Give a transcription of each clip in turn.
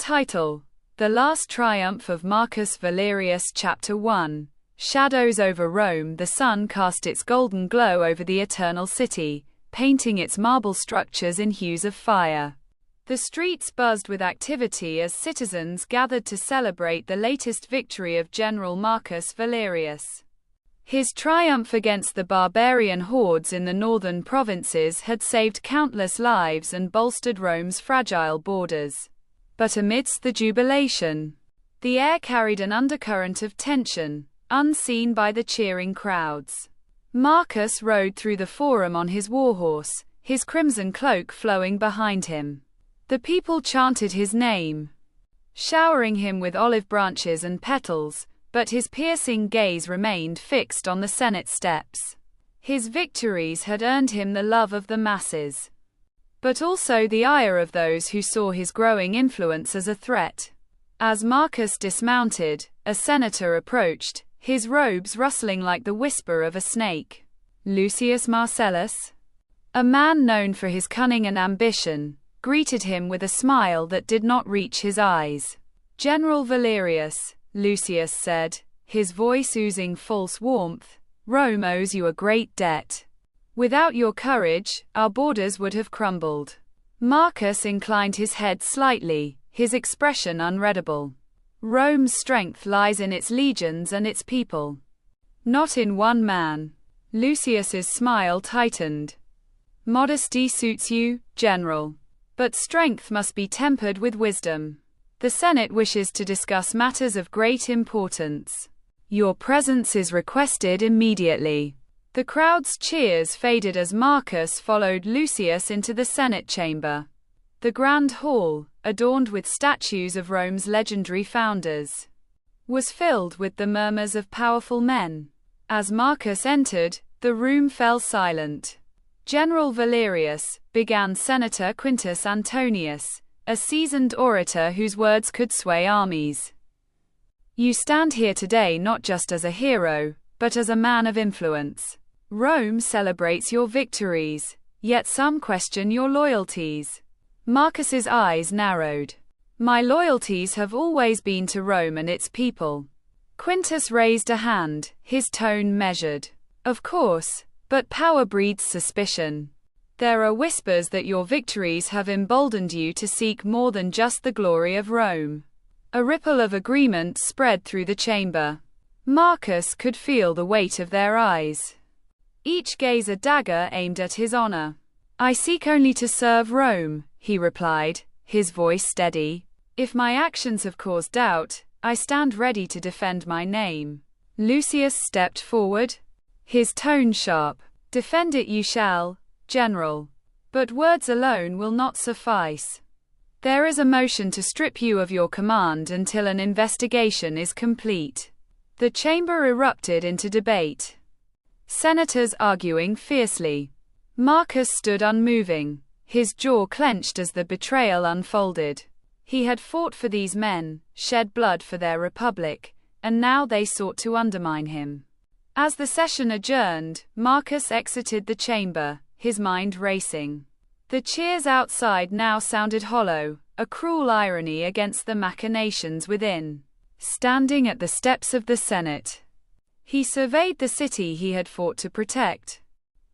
Title: The Last Triumph of Marcus Valerius. Chapter 1. Shadows over Rome. The sun cast its golden glow over the eternal city, painting its marble structures in hues of fire. The streets buzzed with activity as citizens gathered to celebrate the latest victory of General Marcus Valerius. His triumph against the barbarian hordes in the northern provinces had saved countless lives and bolstered Rome's fragile borders. But amidst the jubilation, the air carried an undercurrent of tension, unseen by the cheering crowds. Marcus rode through the forum on his warhorse, his crimson cloak flowing behind him. The people chanted his name, showering him with olive branches and petals, but his piercing gaze remained fixed on the Senate steps. His victories had earned him the love of the masses, but also the ire of those who saw his growing influence as a threat. As Marcus dismounted, a senator approached, his robes rustling like the whisper of a snake. Lucius Marcellus, a man known for his cunning and ambition, greeted him with a smile that did not reach his eyes. "General Valerius," Lucius said, his voice oozing false warmth, "Rome owes you a great debt. Without your courage, our borders would have crumbled." Marcus inclined his head slightly, his expression unreadable. "Rome's strength lies in its legions and its people, not in one man." Lucius's smile tightened. "Modesty suits you, General. But strength must be tempered with wisdom. The Senate wishes to discuss matters of great importance. Your presence is requested immediately." The crowd's cheers faded as Marcus followed Lucius into the Senate chamber. The grand hall, adorned with statues of Rome's legendary founders, was filled with the murmurs of powerful men. As Marcus entered, the room fell silent. "General Valerius," began Senator Quintus Antonius, a seasoned orator whose words could sway armies, "you stand here today not just as a hero, but as a man of influence. Rome celebrates your victories, yet some question your loyalties." Marcus's eyes narrowed. "My loyalties have always been to Rome and its people." Quintus raised a hand, his tone measured. "Of course, but power breeds suspicion. There are whispers that your victories have emboldened you to seek more than just the glory of Rome." A ripple of agreement spread through the chamber. Marcus could feel the weight of their eyes, each gaze a dagger aimed at his honor. "I seek only to serve Rome," he replied, his voice steady. "If my actions have caused doubt, I stand ready to defend my name." Lucius stepped forward, his tone sharp. "Defend it you shall, General. But words alone will not suffice. There is a motion to strip you of your command until an investigation is complete." The chamber erupted into debate, senators arguing fiercely. Marcus stood unmoving, his jaw clenched as the betrayal unfolded. He had fought for these men, shed blood for their republic, and now they sought to undermine him. As the session adjourned, Marcus exited the chamber, his mind racing. The cheers outside now sounded hollow, a cruel irony against the machinations within. Standing at the steps of the Senate, he surveyed the city he had fought to protect.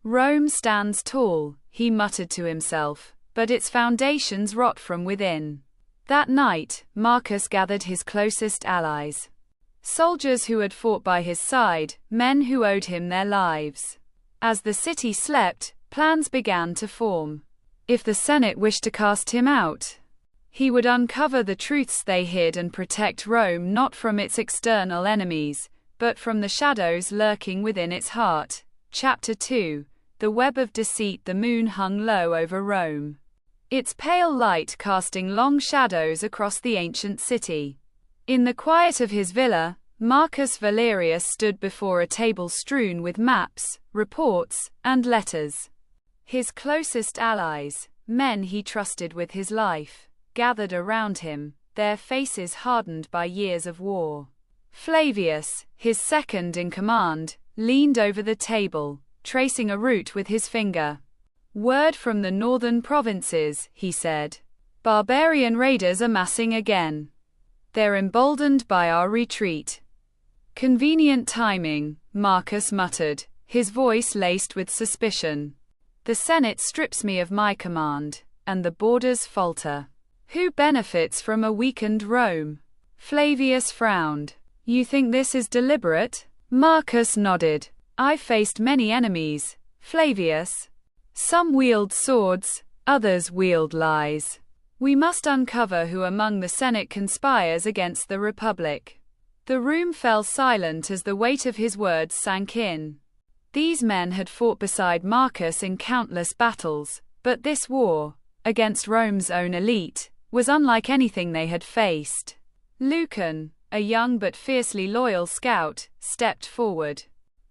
"Rome stands tall," he muttered to himself, "but its foundations rot from within." That night, Marcus gathered his closest allies, soldiers who had fought by his side, men who owed him their lives. As the city slept, plans began to form. If the Senate wished to cast him out, he would uncover the truths they hid and protect Rome not from its external enemies, but from the shadows lurking within its heart. Chapter 2. The Web of Deceit. The moon hung low over Rome, its pale light casting long shadows across the ancient city. In the quiet of his villa, Marcus Valerius stood before a table strewn with maps, reports, and letters. His closest allies, men he trusted with his life, gathered around him, their faces hardened by years of war. Flavius, his second in command, leaned over the table, tracing a route with his finger. "Word from the northern provinces," he said. Barbarian raiders are massing again. They're emboldened by our retreat. Convenient timing, Marcus muttered, his voice laced with suspicion. The Senate strips me of my command, and the borders falter. Who benefits from a weakened Rome? Flavius frowned. You think this is deliberate? Marcus nodded. I've faced many enemies, Flavius. Some wield swords, others wield lies. We must uncover who among the Senate conspires against the Republic. The room fell silent as the weight of his words sank in. These men had fought beside Marcus in countless battles, but this war, against Rome's own elite, was unlike anything they had faced. Lucan, a young but fiercely loyal scout, stepped forward.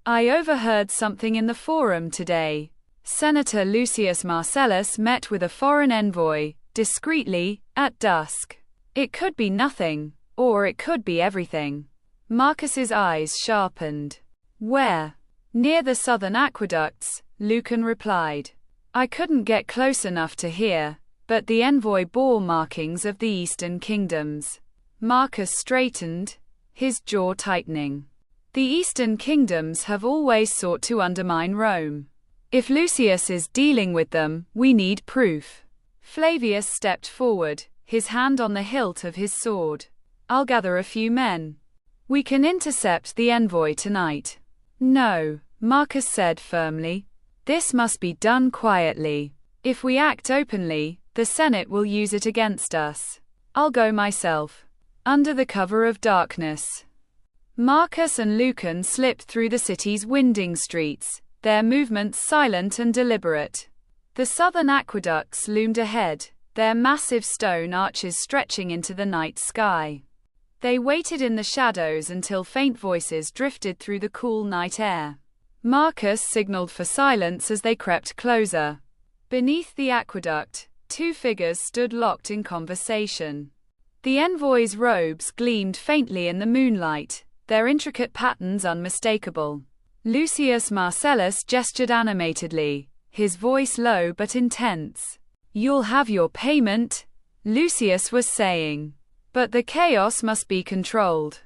I overheard something in the forum today. Senator Lucius Marcellus met with a foreign envoy, discreetly, at dusk. It could be nothing, or it could be everything. Marcus's eyes sharpened. Where? Near the southern aqueducts, Lucan replied. I couldn't get close enough to hear, but the envoy bore markings of the eastern kingdoms. Marcus straightened, his jaw tightening. The eastern kingdoms have always sought to undermine Rome. If Lucius is dealing with them, we need proof. Flavius stepped forward, his hand on the hilt of his sword. I'll gather a few men. We can intercept the envoy tonight. No, Marcus said firmly. This must be done quietly. If we act openly, the Senate will use it against us. I'll go myself. Under the cover of darkness. Marcus and Lucan slipped through the city's winding streets, their movements silent and deliberate. The southern aqueducts loomed ahead, their massive stone arches stretching into the night sky. They waited in the shadows until faint voices drifted through the cool night air. Marcus signaled for silence as they crept closer. Beneath the aqueduct, two figures stood locked in conversation. The envoy's robes gleamed faintly in the moonlight, their intricate patterns unmistakable. Lucius Marcellus gestured animatedly, his voice low but intense. You'll have your payment, Lucius was saying. But the chaos must be controlled.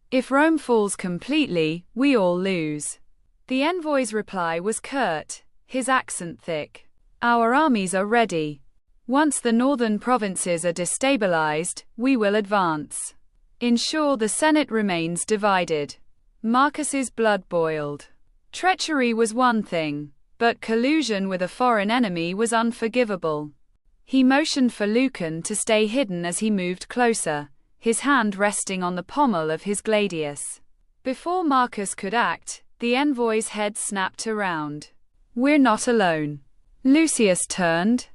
If Rome falls completely, we all lose. The envoy's reply was curt, his accent thick. Our armies are ready. Once the northern provinces are destabilized, we will advance. Ensure the Senate remains divided. Marcus's blood boiled. Treachery was one thing, but collusion with a foreign enemy was unforgivable. He motioned for Lucan to stay hidden as he moved closer, his hand resting on the pommel of his gladius. Before Marcus could act, the envoy's head snapped around. We're not alone. Lucius turned,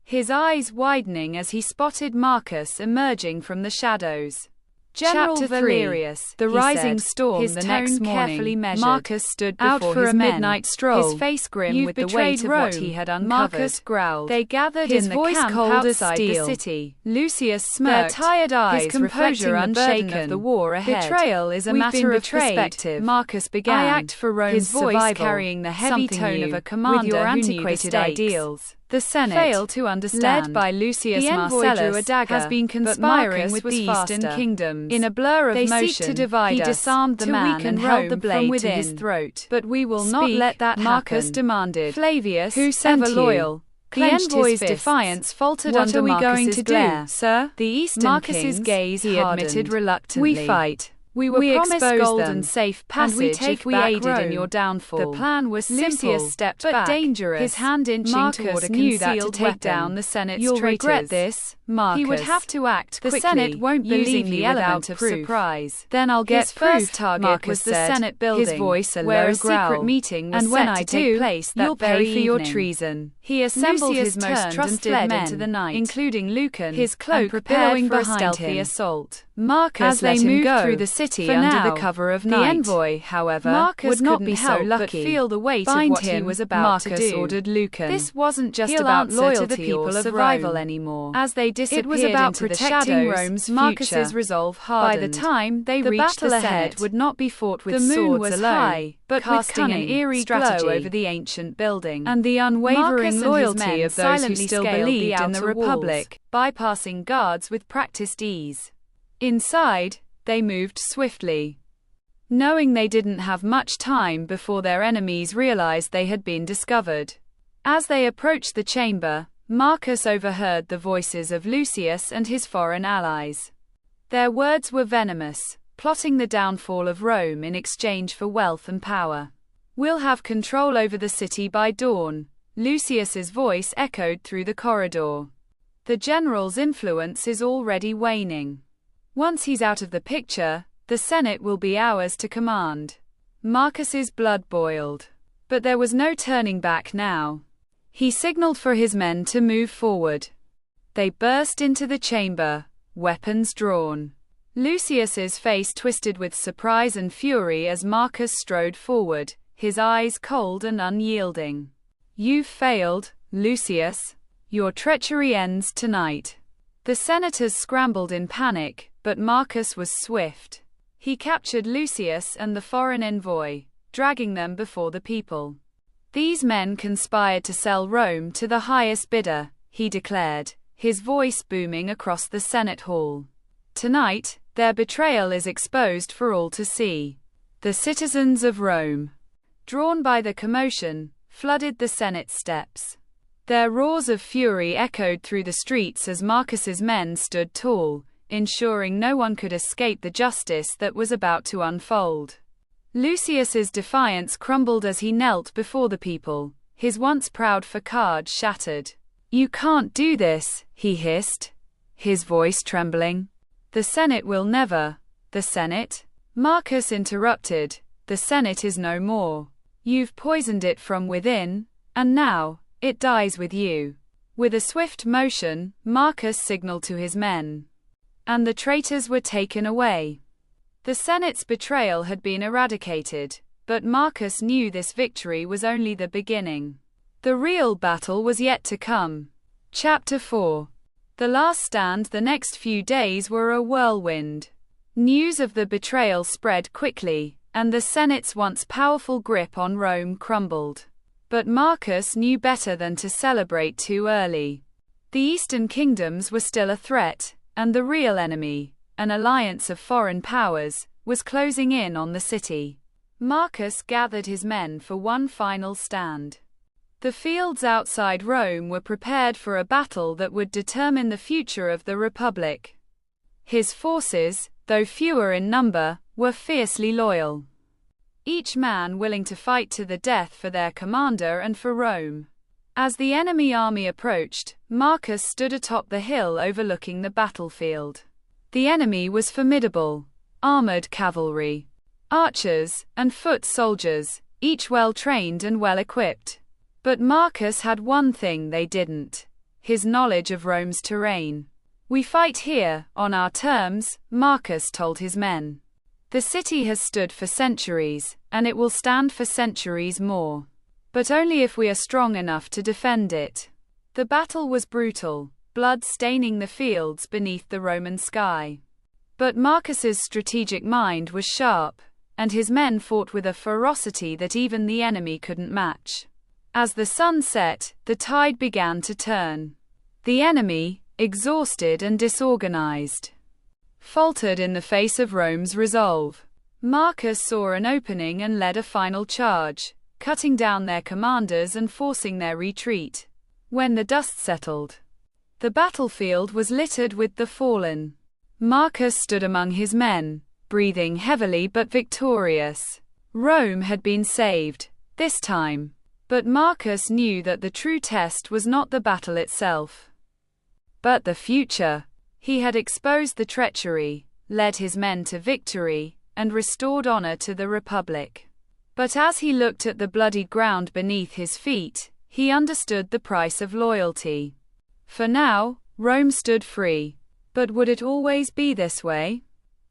his eyes widening as he spotted Marcus emerging from the shadows. General Valerius, the rising storm. His the next morning, carefully measured. Marcus stood out for a midnight stroll, his face grim with the weight of what he had uncovered. Marcus growled. They gathered in the camp outside the city. Lucius smirked, their tired eyes, his composure unshaken. Of the war ahead. Betrayal is a matter of perspective. Marcus began. I act for Rome's his voice survival, carrying the heavy tone of a commander with your antiquated ideals. The Senate, failed to understand, led by Lucius Marcellus, has been conspiring with the eastern kingdoms. In a blur of motion, seek to divide he disarmed the man and held the blade from within his throat. But we will not let that happen, Marcus demanded. Flavius, who sent ever loyal, the envoy's defiance faltered under Marcus's glare. What are we going to do, sir? The eastern Marcus's gaze he admitted reluctantly. We fight. We were promised gold and safe passage if we aided in your downfall. The plan was simple, Lucius stepped but back, dangerous. His hand inching toward a concealed weapon. Take down the Senate's You'll traitors. Regret this, Marcus. He would have to act quickly. The Senate won't believe the element of surprise. Then I'll get his first target. Marcus was the Senate building, his voice a low growl. Secret meeting was and when I do, place that you'll pay for your treason. He assembled his most trusted men into the night, including Lucan, his cloak billowing for a stealthy assault. Marcus let him go through the city under the cover of night. The envoy, however, Marcus would not couldn't be help so but lucky. feel the weight of what he was about to do. Ordered Lucan. This wasn't just He'll about answer loyalty to the people or of survival Rome. anymore. As they disappeared It was about into protecting the shadows, Rome's Marcus's future. resolve hardened. By the time they the reached battle the ahead Senate, would not be fought with the moon swords was alone, high, but casting with an cunning, eerie strategy, glow over the ancient building, and the unwavering Marcus loyalty and his of men those who silently still scaled believed in the outer Republic, walls, bypassing guards with practiced ease. Inside, they moved swiftly, knowing they didn't have much time before their enemies realized they had been discovered. As they approached the chamber, Marcus overheard the voices of Lucius and his foreign allies. Their words were venomous, plotting the downfall of Rome in exchange for wealth and power. "We'll have control over the city by dawn," Lucius's voice echoed through the corridor. "The general's influence is already waning. Once he's out of the picture, the Senate will be ours to command." Marcus's blood boiled. But there was no turning back now. He signaled for his men to move forward. They burst into the chamber, weapons drawn. Lucius's face twisted with surprise and fury as Marcus strode forward, his eyes cold and unyielding. "You've failed, Lucius. Your treachery ends tonight." The senators scrambled in panic, but Marcus was swift. He captured Lucius and the foreign envoy, dragging them before the people. "These men conspired to sell Rome to the highest bidder," he declared, his voice booming across the Senate hall. "Tonight, their betrayal is exposed for all to see." The citizens of Rome, drawn by the commotion, flooded the Senate steps. Their roars of fury echoed through the streets as Marcus's men stood tall, ensuring no one could escape the justice that was about to unfold. Lucius's defiance crumbled as he knelt before the people, his once proud facade shattered. "You can't do this," he hissed, his voice trembling. "The Senate will never." "The Senate?" Marcus interrupted. "The Senate is no more. You've poisoned it from within, and now, it dies with you." With a swift motion, Marcus signaled to his men, and the traitors were taken away. The Senate's betrayal had been eradicated, but Marcus knew this victory was only the beginning. The real battle was yet to come. Chapter 4. The last stand. The next few days were a whirlwind. News of the betrayal spread quickly, and the Senate's once powerful grip on Rome crumbled. But Marcus knew better than to celebrate too early. The Eastern kingdoms were still a threat, and the real enemy, an alliance of foreign powers, was closing in on the city. Marcus gathered his men for one final stand. The fields outside Rome were prepared for a battle that would determine the future of the Republic. His forces, though fewer in number, were fiercely loyal, each man willing to fight to the death for their commander and for Rome. As the enemy army approached, Marcus stood atop the hill overlooking the battlefield. The enemy was formidable: armored cavalry, archers, and foot soldiers, each well trained and well equipped. But Marcus had one thing they didn't: his knowledge of Rome's terrain. "We fight here, on our terms," Marcus told his men. "The city has stood for centuries, and it will stand for centuries more. But only if we are strong enough to defend it." The battle was brutal, blood staining the fields beneath the Roman sky. But Marcus's strategic mind was sharp, and his men fought with a ferocity that even the enemy couldn't match. As the sun set, the tide began to turn. The enemy, exhausted and disorganized, faltered in the face of Rome's resolve. Marcus saw an opening and led a final charge, cutting down their commanders and forcing their retreat. When the dust settled, the battlefield was littered with the fallen. Marcus stood among his men, breathing heavily but victorious. Rome had been saved, this time. But Marcus knew that the true test was not the battle itself, but the future. He had exposed the treachery, led his men to victory, and restored honor to the Republic. But as he looked at the bloodied ground beneath his feet, he understood the price of loyalty. For now, Rome stood free. But would it always be this way?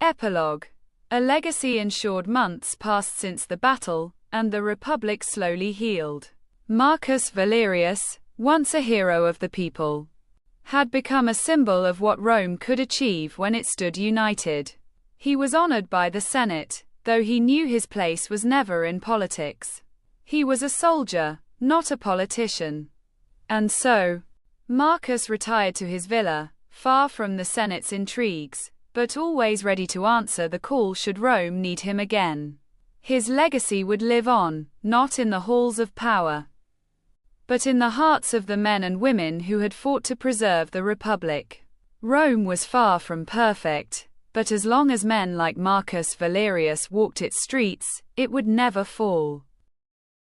Epilogue. A legacy ensured. Months passed since the battle, and the Republic slowly healed. Marcus Valerius, once a hero of the people, had become a symbol of what Rome could achieve when it stood united. He was honored by the Senate, though he knew his place was never in politics. He was a soldier, not a politician. And so, Marcus retired to his villa, far from the Senate's intrigues, but always ready to answer the call should Rome need him again. His legacy would live on, not in the halls of power, but in the hearts of the men and women who had fought to preserve the Republic. Rome was far from perfect, but as long as men like Marcus Valerius walked its streets, it would never fall.